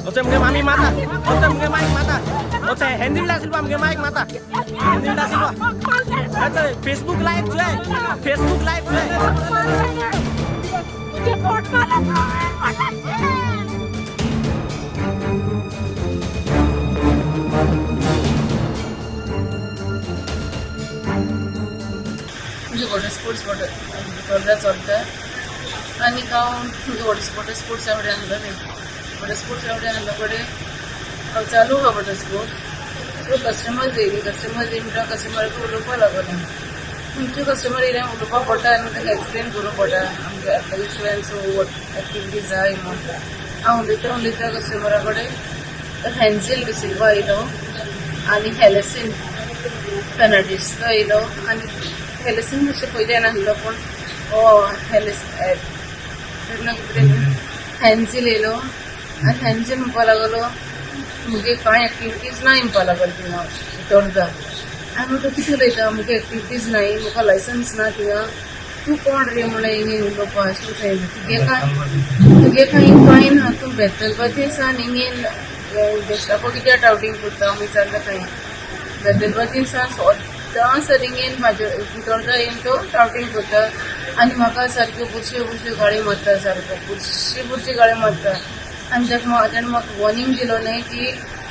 Oce mungkin mami mata, oce mungkin Mike mata, oce Hendrila Silva mungkin Mike mata, Hendrila Silva. Oce Facebook live जो है, Facebook live जो है. मुझे vote मारो. मुझे water sports चलता आनी मुझे वॉटर स्पोर्ट्स आवडे आहलो न्ही वॉटर स्पोर्ट्स आवडे आहलो कडेन चालू हा वॉटर स्पोर्ट्स सो कस्टमर्स येयली म्हणटा कस्टमराक उलोवपा लागोलें तुमचे कस्टमर येयले उलोवपा पडटा आनी ताका एक्सप्लेन करूंक पडटा आमच्या एप्लिकेशन सो वॉट एक्टिविटीज जाय म्हणून हांव उलयता कस्टमरा कडेन हॅन्झेल डिसिल्वा येयलो आनी हेलेसीन फेर्नांडीस तो येयलो आनी हेलेसीन मातशें पयलें नासलो पूण हॅन्झेल येयलो आनी हॅन्झेल म्हणपा लागलो मुगे कांय एक्टिविटीज ना म्हणपा लागलो थिंगा भितर हांवें म्हणटा कितें उलयता मुगे एक्टिविटीज नाय म्हाका लायसन्स ना थिंगा तूं कोण रे म्हणलें हिंगे उलोवपा अशें सांगलें तुगे कांय ना तूं बेतलबातीसान हिंगे गेस्टापो कित्याक टावटींग करता विचारलें कांय बेतलबातीसान सदां सर हिंगेन म्हाज्या भितर येवन तो टावटींग करता आनी म्हाका सारक्यो बुरश्यो गाळी मारता सारको बुरशी गाळी मारता आनी ताणें म्हाका वॉर्निंग दिलो न्ही की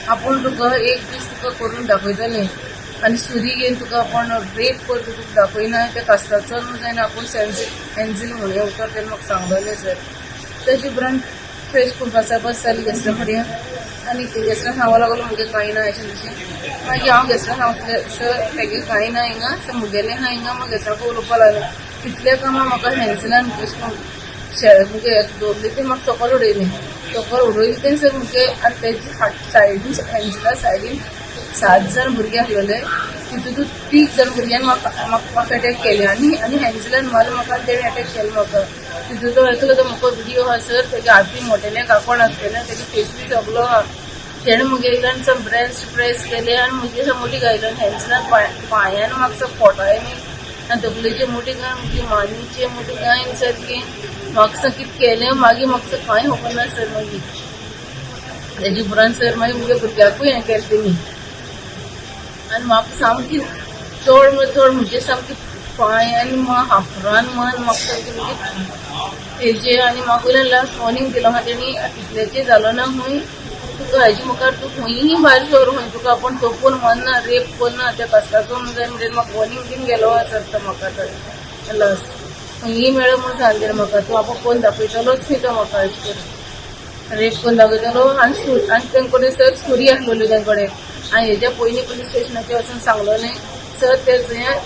आपूण तुका एक दीस तुका करून दाखयतलें आनी सुरी घेवन तुका आपूण रेप करून तुका दाखयना त्या कास्ताचो न्हू जायना आपूण हॅन्झेल म्हणून उतर तेणें म्हाका सांगलेलें सर तेजे उपरांत फ्रेश करपाचा बस जाली गेस्टा फुड्या आनी गेस्टाक सांगूंक लागलो मुगे कांय ना अशें तशें मागीर हांव गेस्टाक सांगलें सर तेगे कांय ना हिंगा सर मुगेलें आहा हिंगा म्हाका गेस्टाक उलोवपा लागलें कितले कामां म्हाका हॅन्झेलान मुगे दवरली ती म्हाका सकयल उडयलें उडयली तें सर मुगे आनी तेजे सायडीन हॅन्झेला सायडीन 7 जाण भुरगे आसलेले तितूंत 3 जाण भुरग्यांनी म्हाका अटॅक केले आनी हॅन्झेलान मारलो म्हाका तेणें अटॅक केलो म्हाका तितूंत तो येतलो तो म्हाका व्हिडियो आहा सर तेगे हातीन मोठेलें कापड आसलेलें तेगे फेस बी सगलो आहा तेणें मुगे इल्यान सम ब्रेस्ट प्रेस केले आनी मुगे मुठी घायलो हॅन्झेलान पांयान म्हाका पोटायनी आनी तकलेचे मुठी घाय मुगे मानीचे मुठी घायन सारकी म्हाका कितें केलें मागीर म्हाका कांय खबर ना सर मागीर तेजे उपरांत सर मागीर मुगे भुरग्याकूय हें केलें तेमी आनी म्हाका सामकी चड म्हणजे सामकी पांयान हांपरान म्हाका सारकी म्हणजे हेजे आनी म्हाका वयल्यान लास्ट वॉर्निंग दिलो आहा तेणी इतलेचे जालो ना खंय तुका हेजे मुखार तूं खंयी भायर सर खंय तुका आपूण तोपून मारना रेप करना त्या कस्ताचो जाय म्हणजे म्हाका वॉर्निंग बीन गेलो आसा म्हाका तर लास्ट खंयी मेळ्ळो म्हूण सांगलें म्हाका तूं आपूण कोण दाखयतलोच न्ही तो म्हाका हेजे कडेन रेप करून दाखयतलो आनी तेंचे कडेन सर सुरी आसलेल्यो तेंचे कडेन आनी हेज्या पयलीं पुलीस स्टेशनाचेर वचून सांगलेलें सर ते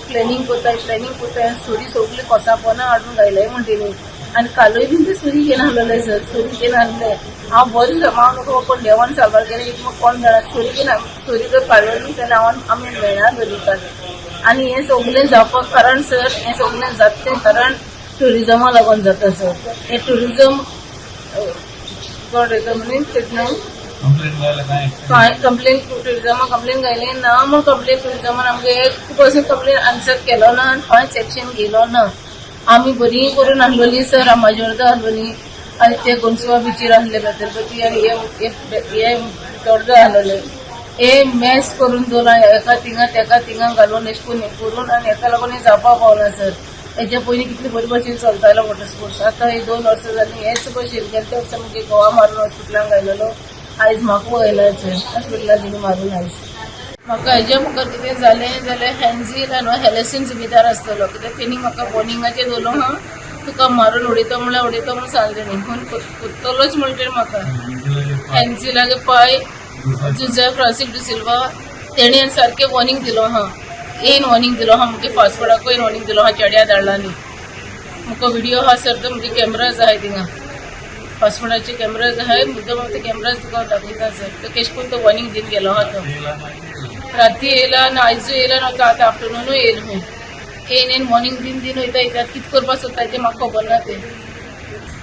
प्लॅनिंग कोत्ता सुरी सगळीं कोसापना हाडून घायलाय म्हण तेणी आनी कालूय बीन ते सुरी घेवन आहलेले सर सुरी घेवन आहले हांव बरें हांव नको कोण देवान सारबार केलें एक म्हाका कोण जाणा सुरी जर काडली जाल्यार आमी मेळना धरिताले आनी हें सगळें जावपाक कारण सर हें सगळें जाता तें कारण ट्युरिजमा लागून जाता सर हें ट्युरिजम म्हणून तेन्ना कंप्लेन ट्युरिजमा कंप्लेन घायलें ना म्हूण कंप्लेन ट्युरिजमान आमगे 1% कंप्लेन आन्सर केलो ना आनी खंयच एक्शन घेयलो ना आमी बरी करून आहलोली सर म्हाजे अर्द आहलोली आनी ते गोंडसुवा बिचीर आहले बेतलबाती आनी हे अर्द आहलोले हे मॅस करून दवरला एका थिंगा तेका थिंगा घालून अशें करून हें करून आनी हेका लागून हें जावपा पावना सर हेज्या पयलीं कितले बरे भशेन चलतालो वॉटर स्पोर्ट्स आतां हे 2 वर्सां जालीं हेच भशेन गेल्या वर्सा म्हणजे गोवा मारून हॉस्पिटलान घायलेलो आयज म्हाका वयला सर हॉस्पिटलान तिणी मारून आयज म्हाका हेज्या मुखार कितें जालें जाल्यार हॅन्झेल आनी हेलेसीन जुबेदार आसतलो कित्याक तेणी म्हाका वॉर्निंगाचेर दवरलो हा तुका मारून उडयता म्हणून सांगलें न्ही पूण कोत्तलोच म्हणटा म्हाका हॅन्झेलागे पाय जुझे फ्रांसीस डिसिल्वा तेणें सारकें वॉर्निंग दिलो हा वॉर्निंग दिलो हा मुगे फास्ट फुडाकूय वॉर्निंग दिलो हा चेड्या धाडलांनी म्हाका व्हिडिओ हा सर तो मुगे कॅमेराज आहाय थिंगा फास्ट फुडाचे कॅमेराज आहाय मुद्दम ते कॅमेराज तुका दाखयता सर तो केश करून तो वॉर्निंग दीन गेलो हा तो राती येयला आनी आयजूय येयला आनी आतां आफ्टरनुनूय येयला खंय येन वॉर्निंग दीन वयता कितें करपा सोदता तें म्हाका खबर ना तें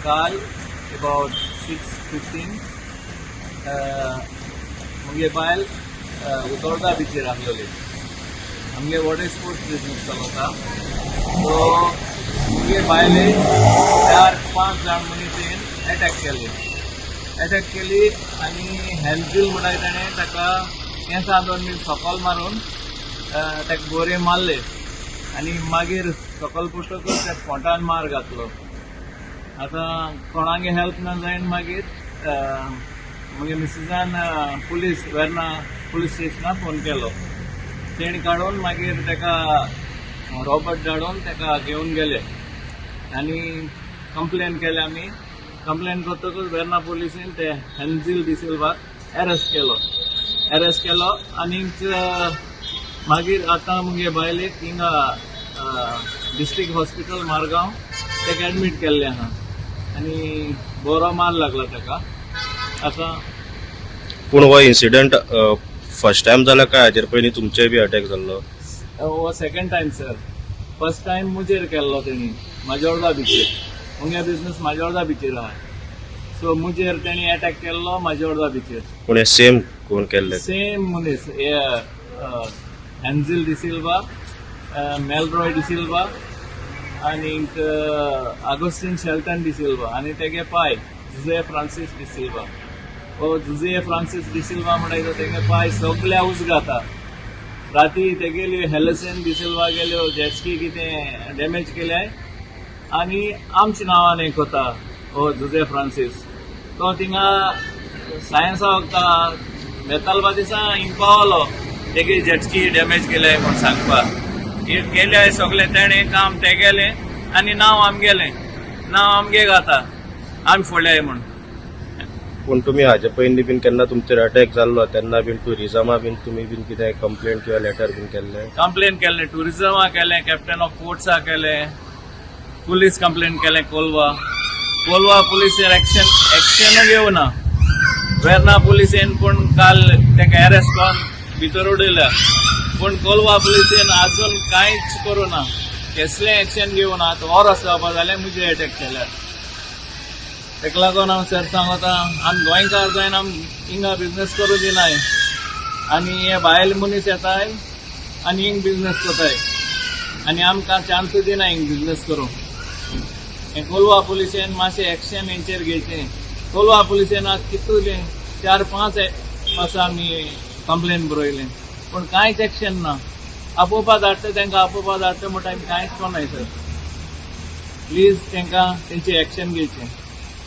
काल अबाउट 6:15 मुगे बायल उतोर्डा बिचीर आहलोली आमगे वॉटर स्पोर्ट्स बिजनेस चलता सो मुगे बायले 4-5 जाण मनीस अटॅक केली आनी हॅन्झील म्हणटाय ताणें ताका केंसां दोन सकल मारून ताका बोरे मारले आनी मागीर सकल पडटकच ताका फोंटान मार घातलो. आतां कोणागे हेल्प ना जायन मागीर मागीर मिसेसान पुलीस वेर्ना पुलीस स्टेशनाक फोन केलो. तेणी काडून मागीर ताका रॉबर्ट धाडून ताका घेवन गेले आनी कंप्लेन केले आमी. कंप्लेन करतकच वेर्ना पुलिसेन ते हॅन्झील डिसिल्वाक अरेस्ट केलो आनीक मागीर आतां मुगे बायलेक हिंगा डिस्ट्रिक्ट हॉस्पिटल मारगांव ताका एडमीट केल्ले आहा आनी बरो मार लागला ताका. आतां पूण हो इन्सिडंट फर्स्ट टाइम जाला काय हाजेर पयलीं तुमचेय बी अटॅक जाल्लो? हो second time sir. First time मुजेर केल्लो तेणी माजोर्डा बीचेर. मुगे बिझनेस माजोर्डा बीचेर आहा सो मुजेर तेणी अटॅक केल्लो माजोर्डा बीचेर. पूण हे सेम कोण केल्ले? सेम मनीस हॅन्झील डिसिल्वा, मेलरॉय डिसिल्वा आनीक आगोस्टीन शेल्टन डिसिल्वा आनी तेगे पाय जुझे फ्रांसीस डिसिल्वा. हो जुझे फ्रांसीस डिसिल्वा म्हणटा तेगे पाय सगळ्या उजगाता. राती तेगेल्यो हेलसेन डिसिल्वा गेल्यो जेट्सकी कितें डॅमेज केल्याय आनी आमच्या नांवान एक कोता हो जुझे फ्रांसीस. तो थिंगा सायन्सा वखदां बेतालबा दिसा हिंग पावलो तेगे जेट्सकी डॅमेज केल्याय म्हूण सांगपाक. गेले सगळे तेणें काम ते गेले आनी नांव आमगे घाता आमी फोडल्याय म्हूण. पूण तुमी हाजे पयलीं बीन केन्ना तुमचेर अटॅक जाल्लो तेन्ना बीन टुरिजमा बीन तुमी बीन कितें कंप्लेंट किंवा लेटर बीन केल्ले? कंप्लेन केले, टुरिजमा केले, कॅप्टन ऑफ पोर्ट्सा केले, पुलीस कंप्लेन केले कोलवा पुलिसेर एक्शन घेवना. वेर्ना पुलिसेन पूण काल ताका अरेस्ट करून भितर उडयल्या पूण कोलवा पुलिसेन आजून कांयच करूना, कसलें एक्शन घेवना. आतां और जावपा जालें मुजे अटॅक केल्यार. ताका लागून हांव सर सांगता आमी गोंयकार जायन आमी हिंगा बिझनेस करूं दिनाय आनी हे भायले मनीस येताय आनी हिंग बिझनेस कोताय आनी आमकां चान्स दिनाय हिंग बिझनेस करूं. हे कोलवा पुलिसेन मातशें एक्शन हेंचेर घेवचें. कोलवा पुलिसेन आज कितले 4-5 वर्सां आमी कंप्लेन बरयलें पूण कांयच एक्शन ना. आपोवपा धाडटा तांकां आपोवपा धाडटा म्हणटा आमी कांयच कोनाय सर. प्लीज तांकां तेंचेर एक्शन घेवचें.